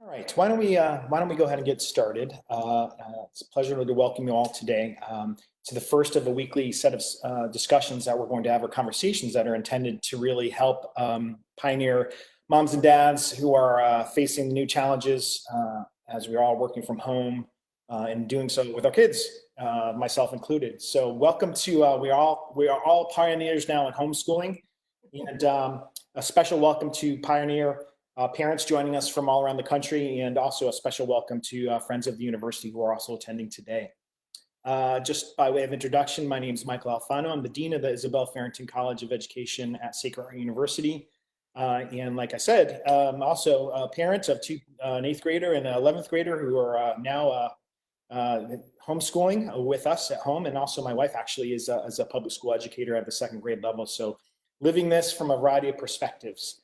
All right, why don't we go ahead and get started? It's a pleasure to welcome you all today to the first of a weekly set of discussions that we're going to have, or conversations that are intended to really help pioneer moms and dads who are facing new challenges as we're all working from home and doing so with our kids, myself included. So welcome to we are all pioneers now in homeschooling, and a special welcome to pioneer parents joining us from all around the country, and also a special welcome to friends of the university who are also attending today. Just by way of introduction, my name is Michael Alfano. I'm the Dean of the Isabel Farrington College of Education at Sacred Heart University. And like I said, I'm also a parent of an 8th grader and an 11th grader who are now homeschooling with us at home. And also my wife actually is a public school educator at the 2nd grade level. So living this from a variety of perspectives.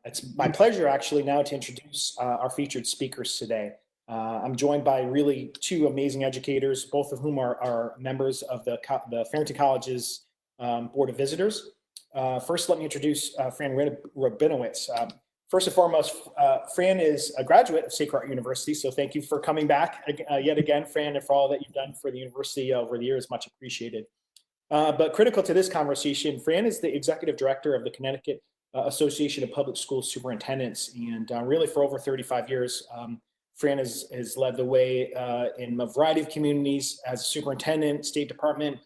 It's my pleasure actually now to introduce our featured speakers today. I'm joined by really two amazing educators, both of whom are members of the Farrington College's Board of Visitors. First, let me introduce Fran Rabinowitz. First and foremost, Fran is a graduate of Sacred Heart University, so thank you for coming back yet again, Fran, and for all that you've done for the university over the years, much appreciated. But critical to this conversation, Fran is the executive director of the Connecticut Association of Public School Superintendents, and really for over 35 years, Fran has led the way in a variety of communities as a superintendent, State Department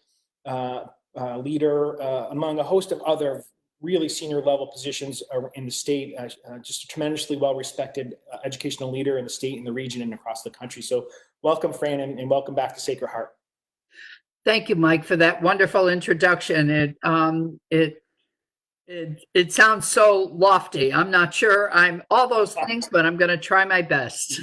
leader, among a host of other really senior level positions in the state. Just a tremendously well-respected educational leader in the state, in the region, and across the country. So welcome, Fran, and welcome back to Sacred Heart. Thank you, Mike, for that wonderful introduction. It sounds so lofty. I'm not sure I'm all those things, but I'm going to try my best.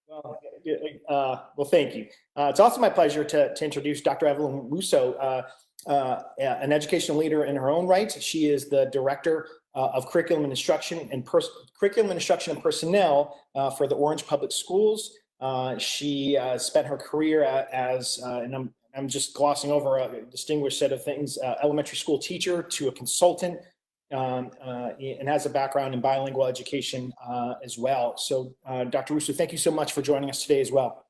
Well, thank you. It's also my pleasure to introduce Dr. Evelyn Russo, an educational leader in her own right. She is the director of curriculum and instruction and personnel for the Orange Public Schools. She spent her career as, and I'm just glossing over a distinguished set of things, elementary school teacher to a consultant, and has a background in bilingual education as well. So Dr. Russo, thank you so much for joining us today as well.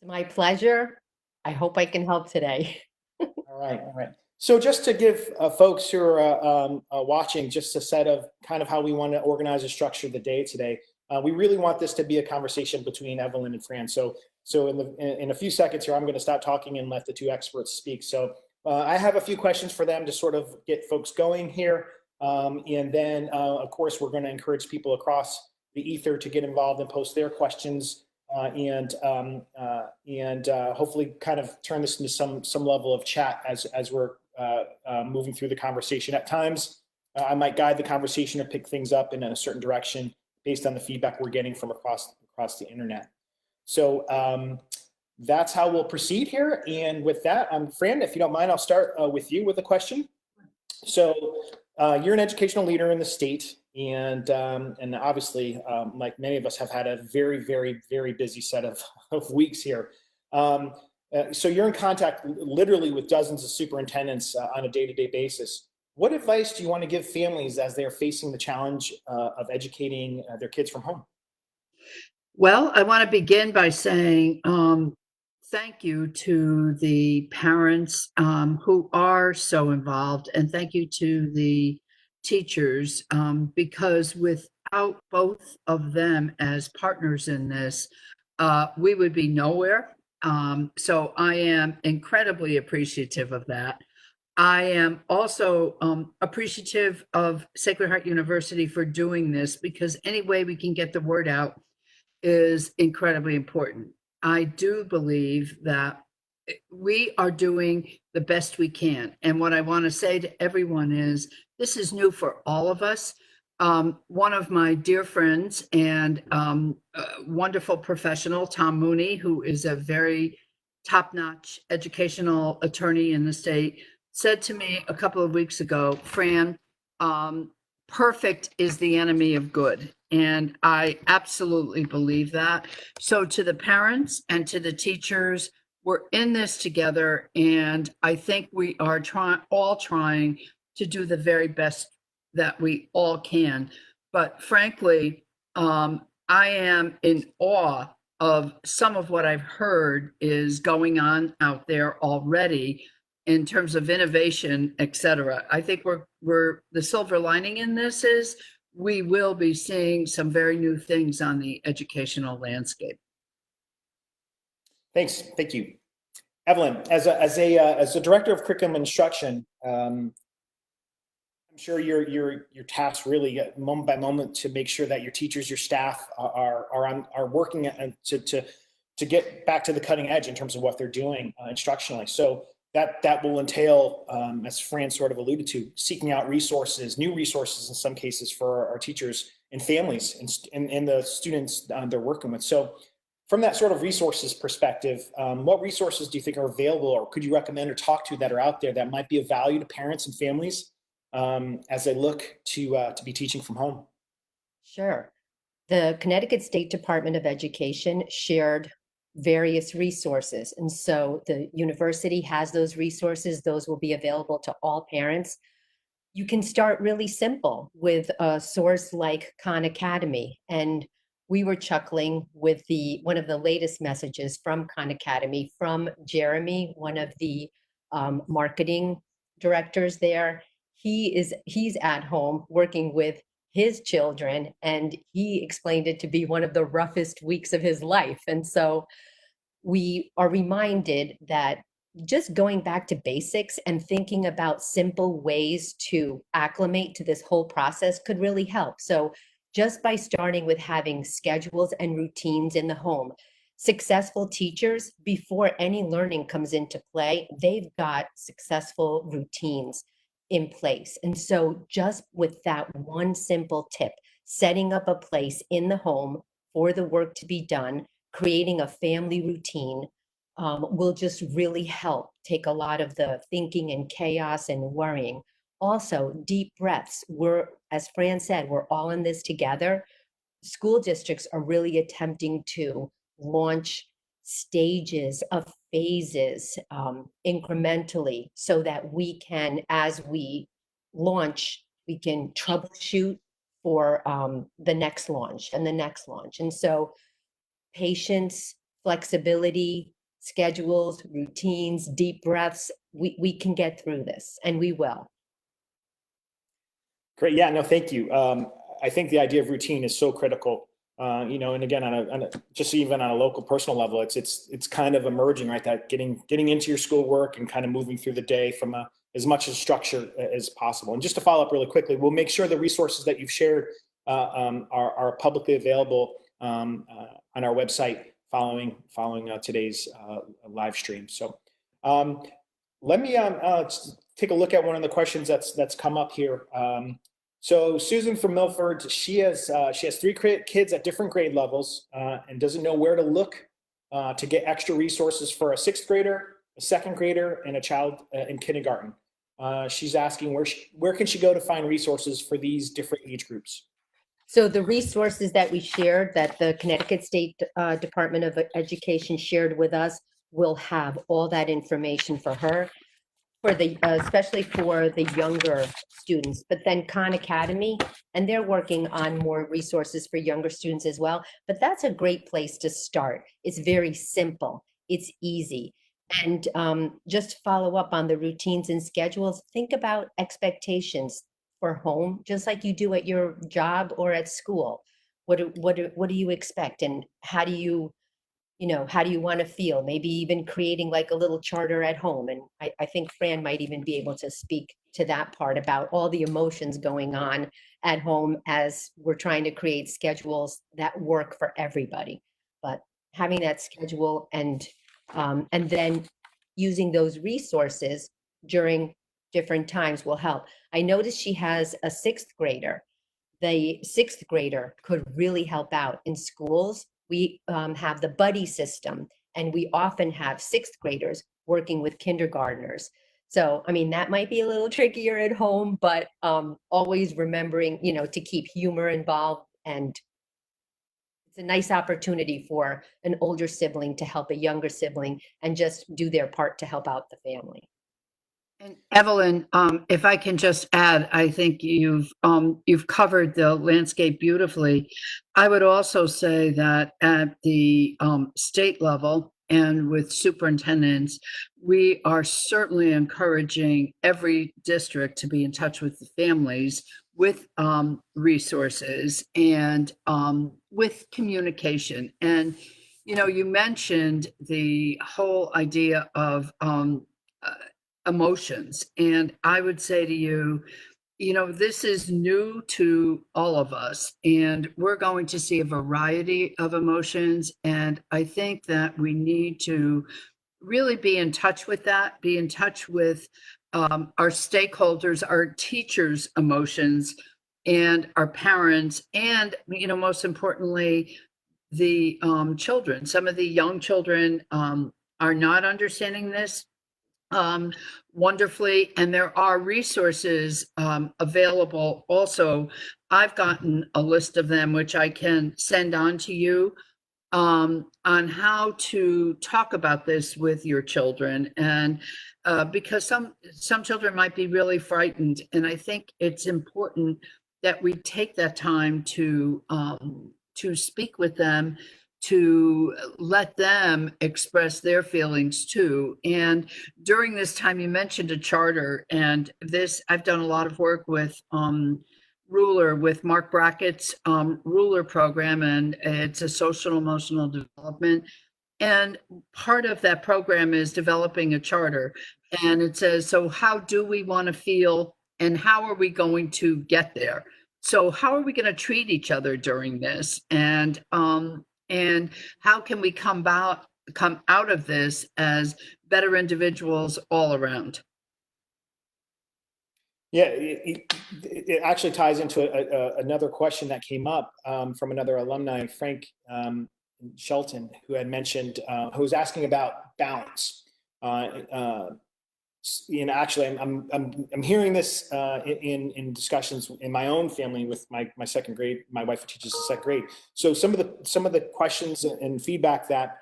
It's my pleasure. I hope I can help today. All right. So just to give folks who are watching just a set of kind of how we want to organize and structure the day today, we really want this to be a conversation between Evelyn and Fran. So in a few seconds here, I'm going to stop talking and let the two experts speak. So I have a few questions for them to sort of get folks going here. And then, of course, we're going to encourage people across the ether to get involved and post their questions and hopefully kind of turn this into some level of chat as we're moving through the conversation. At times, I might guide the conversation or pick things up in a certain direction based on the feedback we're getting from across the internet. So that's how we'll proceed here. And with that, Fran, if you don't mind, I'll start with you with a question. So you're an educational leader in the state, and obviously, like many of us, have had a very, very, very busy set of weeks here. So you're in contact literally with dozens of superintendents on a day-to-day basis. What advice do you want to give families as they're facing the challenge of educating their kids from home? Well, I want to begin by saying thank you to the parents who are so involved, and thank you to the teachers, because without both of them as partners in this, we would be nowhere. So I am incredibly appreciative of that. I am also appreciative of Sacred Heart University for doing this, because any way we can get the word out is incredibly important. I do believe that we are doing the best we can. And what I want to say to everyone is this is new for all of us. One of my dear friends and wonderful professional, Tom Mooney, who is a very top-notch educational attorney in the state, said to me a couple of weeks ago, Fran, perfect is the enemy of good. And I absolutely believe that. So to the parents and to the teachers, we're in this together. And I think we are all trying to do the very best that we all can. But frankly, I am in awe of some of what I've heard is going on out there already in terms of innovation, et cetera. I think we're the silver lining in this is we will be seeing some very new things on the educational landscape. Thanks. Thank you. Evelyn, as a director of curriculum instruction, I'm sure you're tasked really moment by moment to make sure that your teachers, your staff are working to get back to the cutting edge in terms of what they're doing instructionally. So that will entail, as Fran sort of alluded to, seeking out resources, new resources in some cases for our teachers and families and the students they're working with. So from that sort of resources perspective, what resources do you think are available, or could you recommend or talk to that are out there that might be of value to parents and families as they look to be teaching from home? Sure. The Connecticut State Department of Education shared various resources. And so the university has those resources. Those will be available to all parents. You can start really simple with a source like Khan Academy. And we were chuckling with one of the latest messages from Khan Academy from Jeremy, one of the marketing directors there. He's at home working with his children, and he explained it to be one of the roughest weeks of his life. And so we are reminded that just going back to basics and thinking about simple ways to acclimate to this whole process could really help. So just by starting with having schedules and routines in the home, successful teachers, before any learning comes into play, they've got successful routines in place. And so just with that one simple tip, setting up a place in the home for the work to be done, creating a family routine will just really help take a lot of the thinking and chaos and worrying. Also, deep breaths. As Fran said, we're all in this together. School districts are really attempting to launch stages of phases incrementally so that we can, as we launch, we can troubleshoot for the next launch and the next launch. And so patience, flexibility, schedules, routines, deep breaths, we can get through this, and we will. Great. Yeah, no, thank you. I think the idea of routine is so critical. And again, just even on a local personal level, it's kind of emerging, right? That getting into your schoolwork and kind of moving through the day from as much as structure as possible. And just to follow up really quickly, we'll make sure the resources that you've shared are publicly available on our website following today's live stream. So let me take a look at one of the questions that's come up here. So Susan from Milford, she has 3 kids at different grade levels and doesn't know where to look to get extra resources for a 6th grader, a 2nd grader, and a child in kindergarten. She's asking where can she go to find resources for these different age groups? So the resources that we shared, that the Connecticut State Department of Education shared with us, will have all that information for her, for the especially for the younger students. But then Khan Academy, and they're working on more resources for younger students as well. But that's a great place to start. It's very simple. It's easy. And just follow up on the routines and schedules. Think about expectations for home, just like you do at your job or at school. What do you expect, and how do you want to feel? Maybe even creating like a little charter at home. And I think Fran might even be able to speak to that part about all the emotions going on at home as we're trying to create schedules that work for everybody. But having that schedule and then using those resources during different times will help. I noticed she has a 6th grader. The 6th grader could really help out in schools. We have the buddy system, and we often have 6th graders working with kindergartners. So, I mean, that might be a little trickier at home, but always remembering, to keep humor involved. And it's a nice opportunity for an older sibling to help a younger sibling and just do their part to help out the family. And Evelyn, if I can just add, I think you've covered the landscape beautifully. I would also say that at the state level and with superintendents, we are certainly encouraging every district to be in touch with the families with resources and with communication. And you mentioned the whole idea of uh, emotions. And I would say to you, this is new to all of us, and we're going to see a variety of emotions. And I think that we need to really be in touch with that, be in touch with our stakeholders, our teachers' emotions, and our parents, and, most importantly, the children. Some of the young children are not understanding this um, wonderfully, and there are resources available also. I've gotten a list of them, which I can send on to you on how to talk about this with your children. And because some children might be really frightened, and I think it's important that we take that time to speak with them, to let them express their feelings too. And during this time, you mentioned a charter, and this I've done a lot of work with Ruler, with Mark Brackett's Ruler program, and it's a social emotional development. And part of that program is developing a charter. And it says, so how do we want to feel, and how are we going to get there? So how are we going to treat each other during this? And how can we come out of this as better individuals all around? Yeah, it actually ties into another question that came up from another alumni, Frank Shelton, who had mentioned, who was asking about balance. Actually, I'm hearing this in discussions in my own family with my second grade. My wife teaches the second grade, so some of the questions and feedback that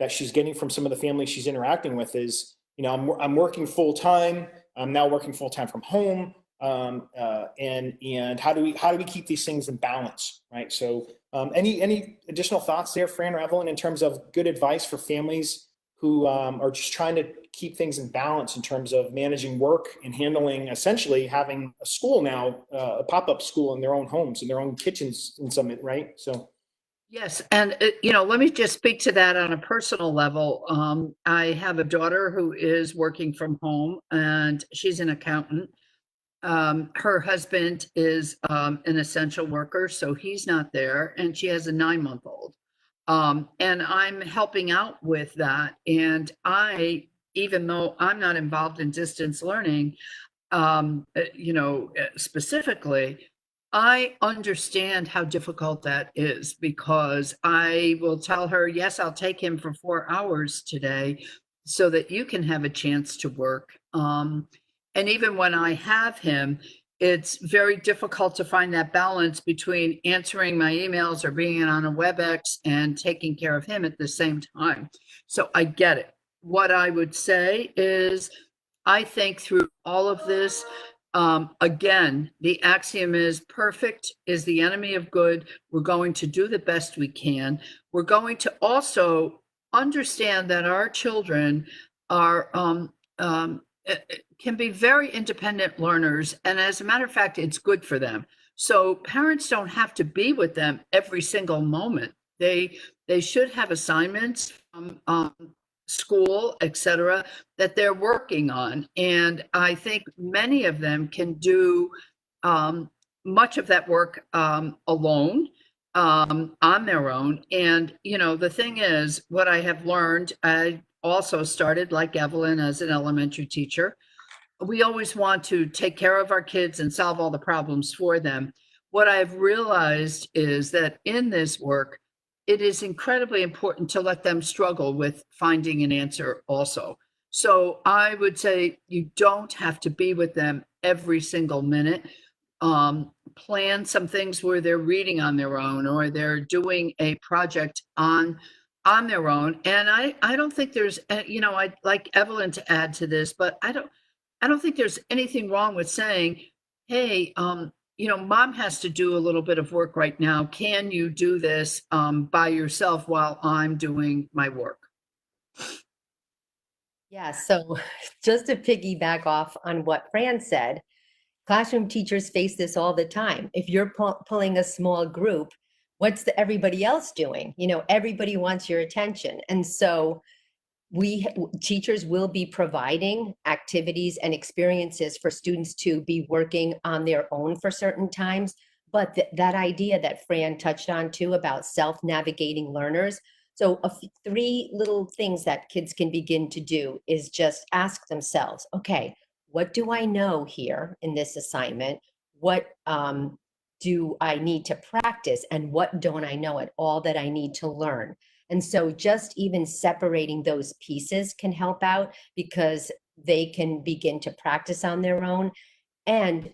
she's getting from some of the families she's interacting with is, I'm working full time. I'm now working full time from home. And how do we keep these things in balance, right? So, any additional thoughts there, Fran or Evelyn, in terms of good advice for families who are just trying to keep things in balance in terms of managing work and handling, essentially having a school now, a pop-up school in their own homes, in their own kitchens, in some, right? So. Yes, and let me just speak to that on a personal level. I have a daughter who is working from home, and she's an accountant. Her husband is an essential worker, so he's not there, and she has a 9-month-old. And I'm helping out with that. And even though I'm not involved in distance learning, specifically, I understand how difficult that is, because I will tell her, yes, I'll take him for 4 hours today so that you can have a chance to work. And even when I have him, it's very difficult to find that balance between answering my emails or being on a WebEx and taking care of him at the same time. So I get it. What I would say is, I think through all of this, again, the axiom is perfect is the enemy of good. We're going to do the best we can. We're going to also understand that our children are can be very independent learners, and as a matter of fact, it's good for them. So parents don't have to be with them every single moment. They should have assignments from school, etc., that they're working on. And I think many of them can do much of that work alone, on their own. And, the thing is, what I have learned, I also started like Evelyn as an elementary teacher. We always want to take care of our kids and solve all the problems for them. What I've realized is that in this work, it is incredibly important to let them struggle with finding an answer also. So I would say you don't have to be with them every single minute. Plan some things where they're reading on their own, or they're doing a project on their own. And I don't think there's, I'd like Evelyn to add to this, but I don't think there's anything wrong with saying, hey, mom has to do a little bit of work right now. Can you do this by yourself while I'm doing my work? Yeah, so just to piggyback off on what Fran said, classroom teachers face this all the time. If you're pulling a small group, what's everybody else doing? Everybody wants your attention. And so teachers will be providing activities and experiences for students to be working on their own for certain times. But that idea that Fran touched on too about self-navigating learners. So three little things that kids can begin to do is just ask themselves, okay, what do I know here in this assignment? What do I need to practice? And what don't I know at all that I need to learn? And so just even separating those pieces can help out because they can begin to practice on their own. And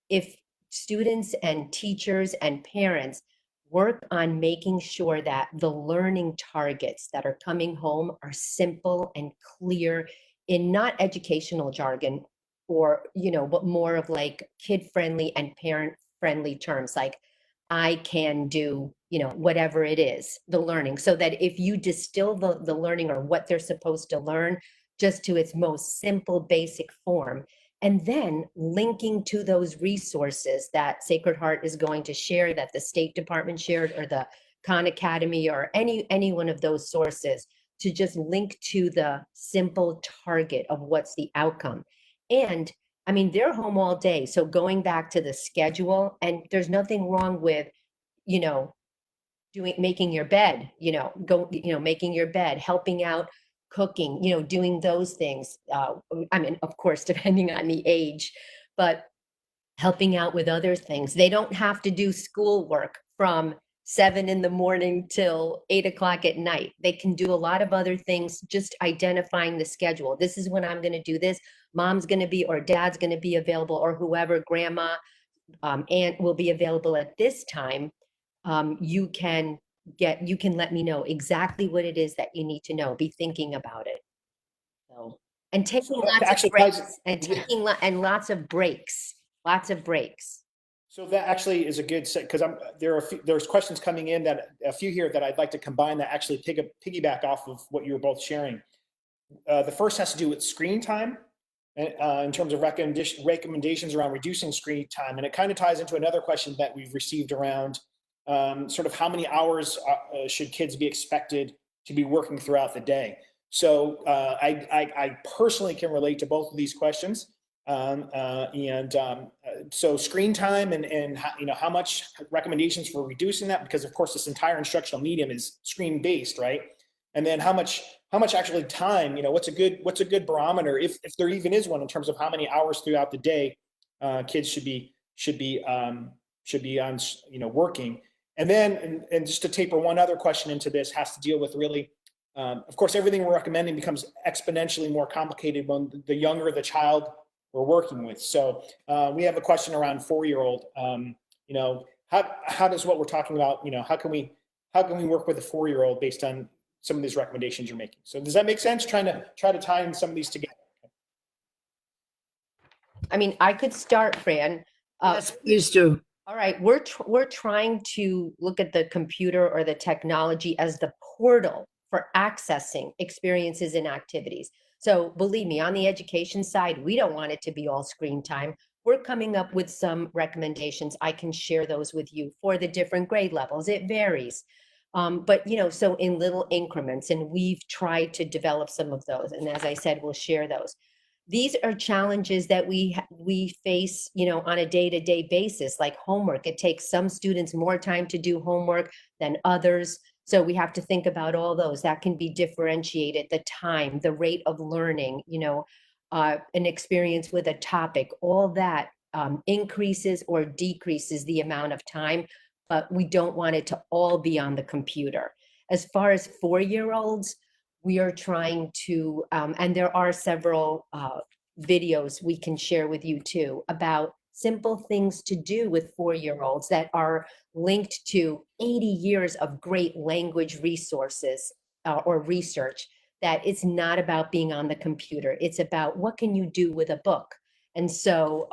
if students and teachers and parents work on making sure that the learning targets that are coming home are simple and clear in not educational jargon or, but more of like kid-friendly and parent-friendly terms, like I can do, whatever it is, the learning, so that if you distill the learning or what they're supposed to learn just to its most simple, basic form, and then linking to those resources that Sacred Heart is going to share, that the State Department shared, or the Khan Academy, or any one of those sources, to just link to the simple target of what's the outcome. And I mean, they're home all day. So going back to the schedule, and there's nothing wrong with, you know, making your bed, making your bed, helping out, cooking, doing those things. I mean, of course, depending on the age, but helping out with other things. They don't have to do schoolwork from 7 in the morning till 8 o'clock at night. They can do a lot of other things, just identifying the schedule. This is when I'm going to do this. Mom's going to be, or dad's going to be available, or whoever, grandma, aunt will be available at this time. You can let me know exactly what it is that you need to know. Be thinking about it. So, and taking lots of actually breaks, ties- and taking lots of breaks, lots of breaks. So that actually is a good set, because there's questions coming in, that a few here that I'd like to combine that actually piggyback off of what you were both sharing. The first has to do with screen time, in terms of recommendations around reducing screen time. And it kind of ties into another question that we've received around sort of how many hours should kids be expected to be working throughout the day. So I personally can relate to both of these questions. So screen time and how much recommendations for reducing that, because of course this entire instructional medium is screen based, right? And then how much actually time, what's a good barometer, if there even is one, in terms of how many hours throughout the day kids should be on working. And then and just to taper one other question into this, has to deal with really of course everything we're recommending becomes exponentially more complicated when the younger the child we're working with. So we have a question around 4-year-old. How does what we're talking about, how can we work with a 4-year-old based on some of these recommendations you're making? So does that make sense? Try to tie in some of these together. I mean, I could start, Fran. Yes, please do. All right, we're trying to look at the computer or the technology as the portal for accessing experiences and activities. So believe me, on the education side, we don't want it to be all screen time. We're coming up with some recommendations. I can share those with you for the different grade levels. It varies. But so in little increments, and we've tried to develop some of those. And as I said, we'll share those. These are challenges that we face, on a day-to-day basis, like homework. It takes some students more time to do homework than others. So we have to think about all those. That can be differentiated, the time, the rate of learning, an experience with a topic, all that increases or decreases the amount of time, but we don't want it to all be on the computer. As far as 4-year-olds, we are trying to, and there are several videos we can share with you too, about simple things to do with 4-year-olds that are linked to 80 years of great language resources or research that it's not about being on the computer. It's about what can you do with a book. And so,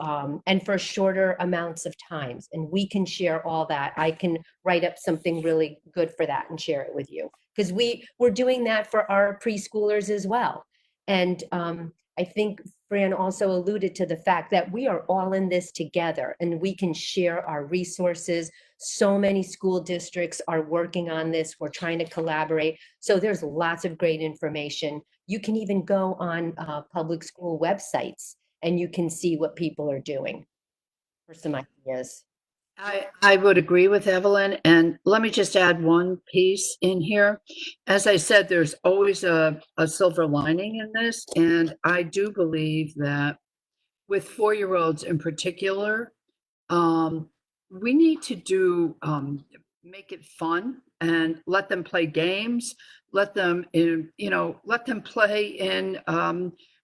and for shorter amounts of times, and we can share all that. I can write up something really good for that and share it with you, because we're doing that for our preschoolers as well. And I think Fran also alluded to the fact that we are all in this together and we can share our resources. So many school districts are working on this. We're trying to collaborate. So there's lots of great information. You can even go on public school websites and you can see what people are doing for some ideas. I would agree with Evelyn. And let me just add one piece in here. As I said, there's always a silver lining in this. And I do believe that with 4-year-olds in particular, we need to make it fun and let them play games, let them let them play in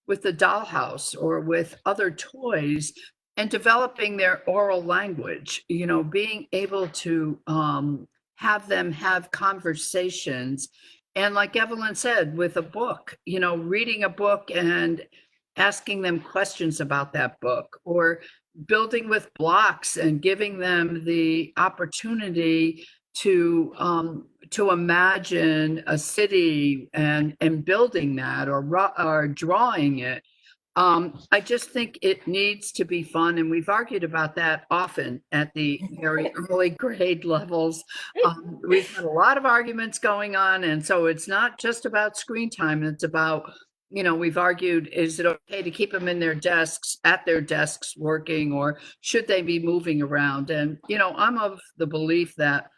with the dollhouse or with other toys, and developing their oral language, being able to have them have conversations. And like Evelyn said, with a book, reading a book and asking them questions about that book, or building with blocks and giving them the opportunity to imagine a city and building that, or drawing it. I just think it needs to be fun, and we've argued about that often at the very early grade levels. We've had a lot of arguments going on, and so it's not just about screen time. It's about, we've argued, is it okay to keep them in their desks, at their desks working, or should they be moving around? And, I'm of the belief that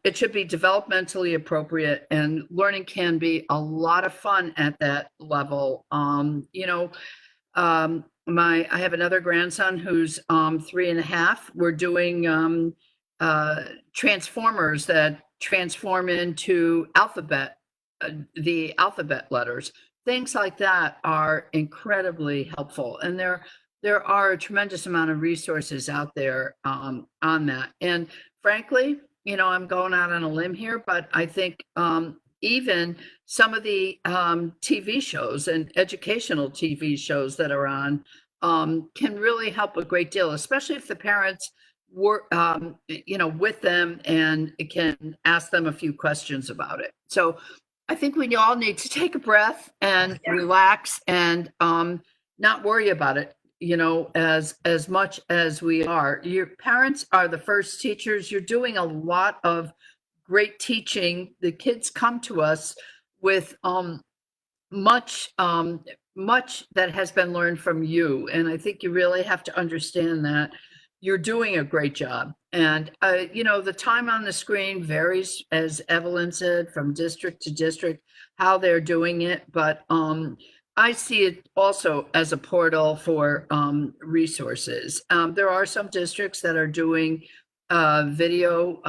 it should be developmentally appropriate, and learning can be a lot of fun at that level. I have another grandson who's 3.5. We're doing transformers that transform into the alphabet letters. Things like that are incredibly helpful, and there are a tremendous amount of resources out there on that. And frankly, I'm going out on a limb here, but I think even some of the TV shows and educational TV shows that are on can really help a great deal, especially if the parents work, with them and can ask them a few questions about it. So I think we all need to take a breath and relax and not worry about it, as much as we are. Your parents are the first teachers. You're doing a lot of great teaching. The kids come to us with much that has been learned from you, and I think you really have to understand that you're doing a great job. And the time on the screen varies, as Evelyn said, from district to district, how they're doing it, but I see it also as a portal for resources. There are some districts that are doing video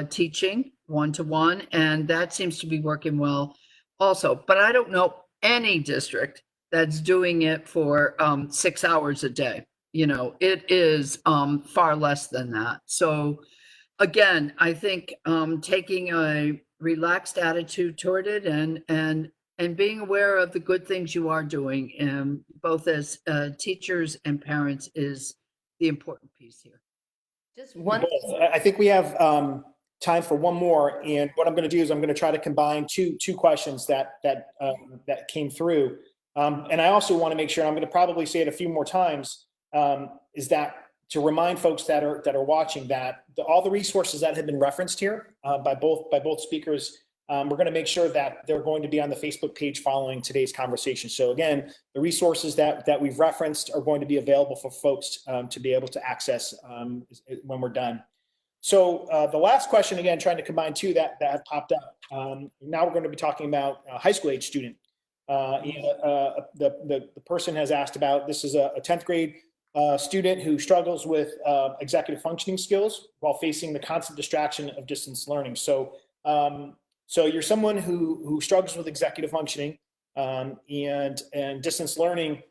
teaching one-to-one, and that seems to be working well also. But I don't know any district that's doing it for 6 hours a day. It is far less than that. So again, I think taking a relaxed attitude toward it, and being aware of the good things you are doing, both as teachers and parents, is the important piece here. Just one. I think we have time for one more, and what I'm going to do is I'm going to try to combine two questions that came through, and I also want to make sure, and I'm going to probably say it a few more times, is that to remind folks that are watching that all the resources that have been referenced here by both speakers, we're going to make sure that they're going to be on the Facebook page following today's conversation. So again, the resources that we've referenced are going to be available for folks to be able to access when we're done. So the last question, again, trying to combine two that have popped up. Now we're going to be talking about a high school age student. The person has asked about, this is a 10th grade student who struggles with executive functioning skills while facing the constant distraction of distance learning. So you're someone who struggles with executive functioning, and distance learning.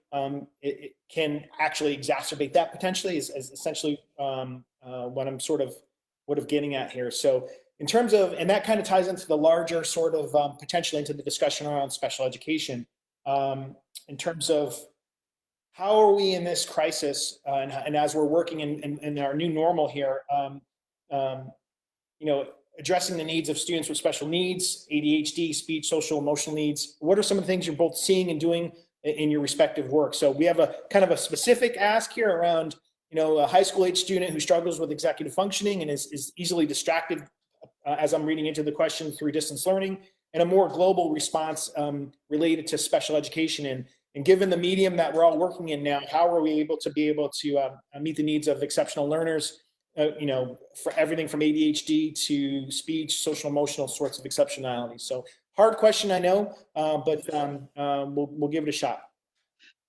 It can actually exacerbate that potentially, is essentially what I'm sort of getting at here. So in terms of, and that kind of ties into the larger sort of potentially into the discussion around special education, in terms of how are we in this crisis, and as we're working in our new normal here, addressing the needs of students with special needs, ADHD, speech, social, emotional needs. What are some of the things you're both seeing and doing in your respective work? So we have a kind of a specific ask here around, a high school age student who struggles with executive functioning and is easily distracted, as I'm reading into the question, through distance learning, and a more global response related to special education. And given the medium that we're all working in now, how are we able to meet the needs of exceptional learners, for everything from ADHD to speech, social, emotional sorts of exceptionality? So hard question, I know, but we'll give it a shot.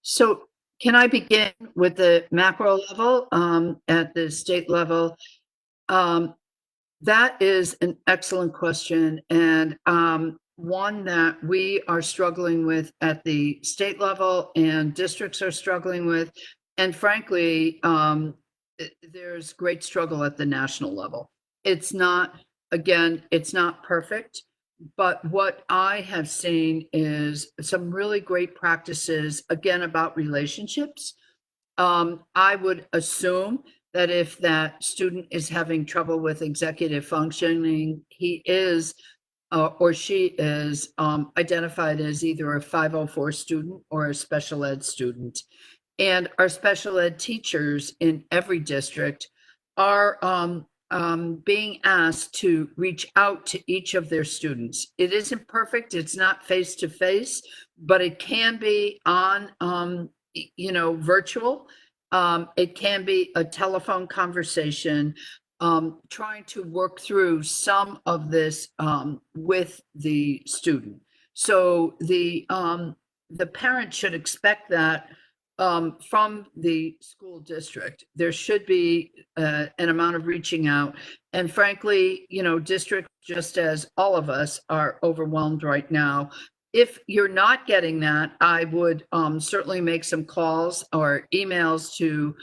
So can I begin with the macro level, at the state level? That is an excellent question, and one that we are struggling with at the state level and districts are struggling with. And frankly, there's great struggle at the national level. It's not perfect, but what I have seen is some really great practices, again, about relationships. I would assume that if that student is having trouble with executive functioning, he is or she is identified as either a 504 student or a special ed student. And our special ed teachers in every district are being asked to reach out to each of their students. It isn't perfect, it's not face to face, but it can be on virtual. It can be a telephone conversation, trying to work through some of this with the student. So the parent should expect that from the school district. There should be an amount of reaching out. And frankly, districts, just as all of us, are overwhelmed right now. If you're not getting that, I would certainly make some calls or emails to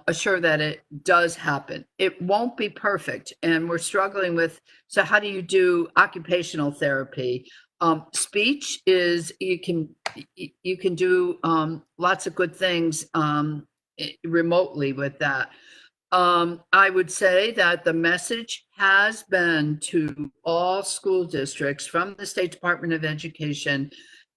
assure that it does happen. It won't be perfect, and we're struggling with, so how do you do occupational therapy? Speech is, you can do lots of good things remotely with that. I would say that the message has been to all school districts from the State Department of Education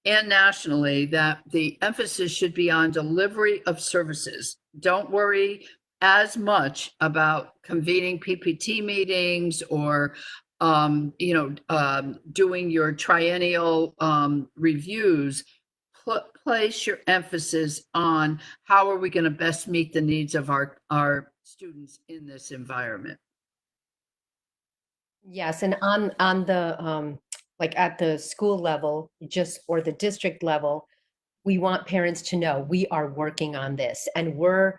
and nationally that the emphasis should be on delivery of services. Don't worry as much about convening PPT meetings or doing your triennial reviews. Place your emphasis on how are we going to best meet the needs of our students in this environment. Yes, and on the like at the school level, or the district level, we want parents to know we are working on this and we're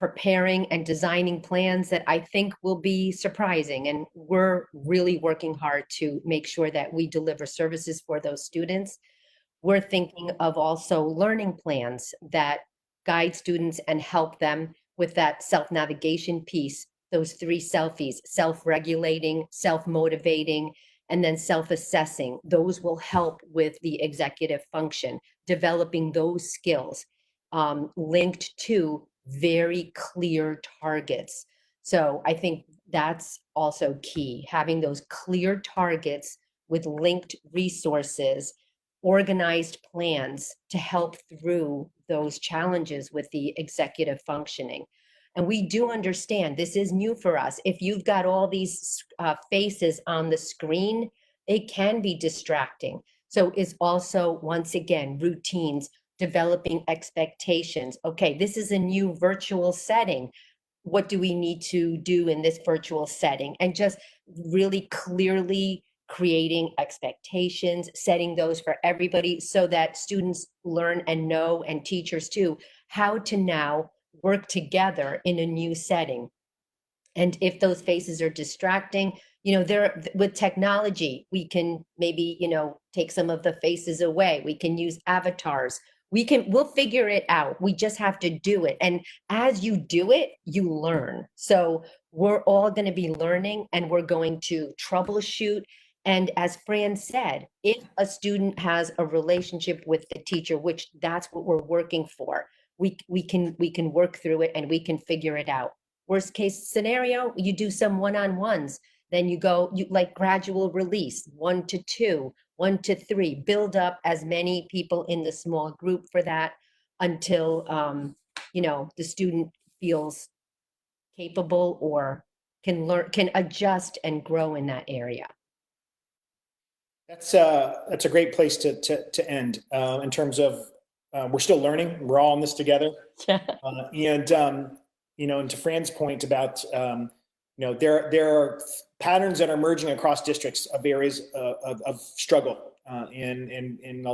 preparing and designing plans that I think will be surprising. And we're really working hard to make sure that we deliver services for those students. We're thinking of also learning plans that guide students and help them with that self-navigation piece, those 3 selfies: self-regulating, self-motivating, and then self-assessing. Those will help with the executive function, developing those skills, linked to very clear targets. So I think that's also key, having those clear targets with linked resources, organized plans to help through those challenges with the executive functioning. And we do understand this is new for us. If you've got all these faces on the screen, it can be distracting. So it's also, once again, routines, developing expectations. Okay, this is a new virtual setting. What do we need to do in this virtual setting? And just really clearly creating expectations, setting those for everybody so that students learn and know, and teachers too, how to now work together in a new setting. And if those faces are distracting, there, with technology, we can maybe, take some of the faces away. We can use avatars we'll figure it out. We just have to do it. And as you do it, you learn. So we're all going to be learning, and we're going to troubleshoot. And as Fran said, if a student has a relationship with the teacher, which that's what we're working for, we can work through it and we can figure it out. Worst case scenario, you do some one-on-ones, then you like gradual release, 1 to 2, 1 to 3, build up as many people in the small group for that until, the student feels capable or can learn, can adjust and grow in that area. That's a great place to end in terms of we're still learning. We're all in this together. And to Fran's point about there are patterns that are emerging across districts of areas of struggle, and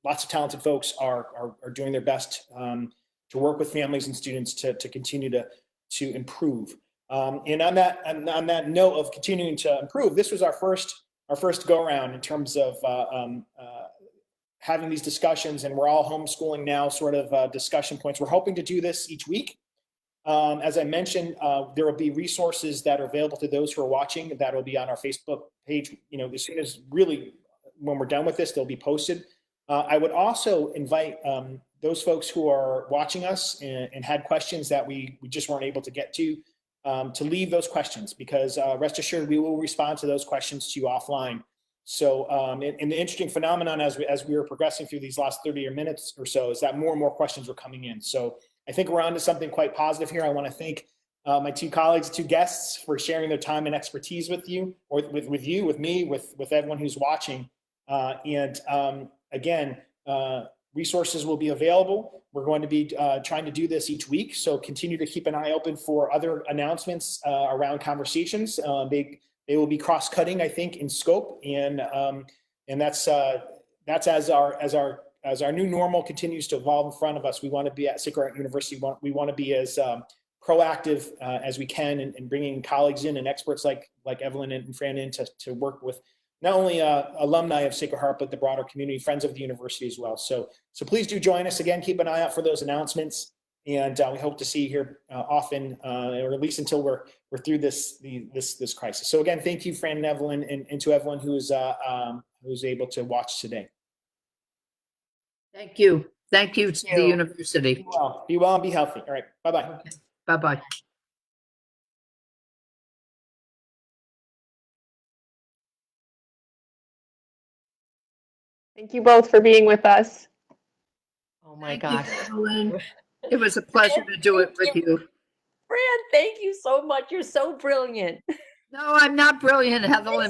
lots of talented folks are doing their best to work with families and students to continue to improve. And on that note of continuing to improve, this was our first go around in terms of having these discussions, and we're all homeschooling now sort of discussion points. We're hoping to do this each week. As I mentioned, there will be resources that are available to those who are watching that will be on our Facebook page. As soon as really when we're done with this, they'll be posted. I would also invite those folks who are watching us and had questions that we just weren't able to get to leave those questions, because rest assured we will respond to those questions to you offline. So and the interesting phenomenon as we were progressing through these last 30 minutes or so is that more and more questions were coming in. So I think we're on to something quite positive here. I want to thank my two colleagues, two guests, for sharing their time and expertise with you, or with you, with me, with everyone who's watching. Again, resources will be available. We're going to be trying to do this each week, so continue to keep an eye open for other announcements around conversations. They will be cross-cutting, I think, in scope, and that's as our new normal continues to evolve in front of us. We want to be at Sacred Heart University. We want to be as proactive as we can in bringing colleagues in and experts like Evelyn and Fran in to work with not only alumni of Sacred Heart, but the broader community, friends of the university as well. So please do join us again. Keep an eye out for those announcements, and we hope to see you here often, or at least until we're through this crisis. So again, thank you, Fran and Evelyn, and to everyone who's able to watch today. Thank you. Thank you to the university. Be well and be healthy. All right. Bye-bye. Okay. Bye-bye. Thank you both for being with us. Oh my Thank gosh. you, Evelyn. It was a pleasure to do it with you. Fran, thank you so much. You're so brilliant. No, I'm not brilliant, Evelyn.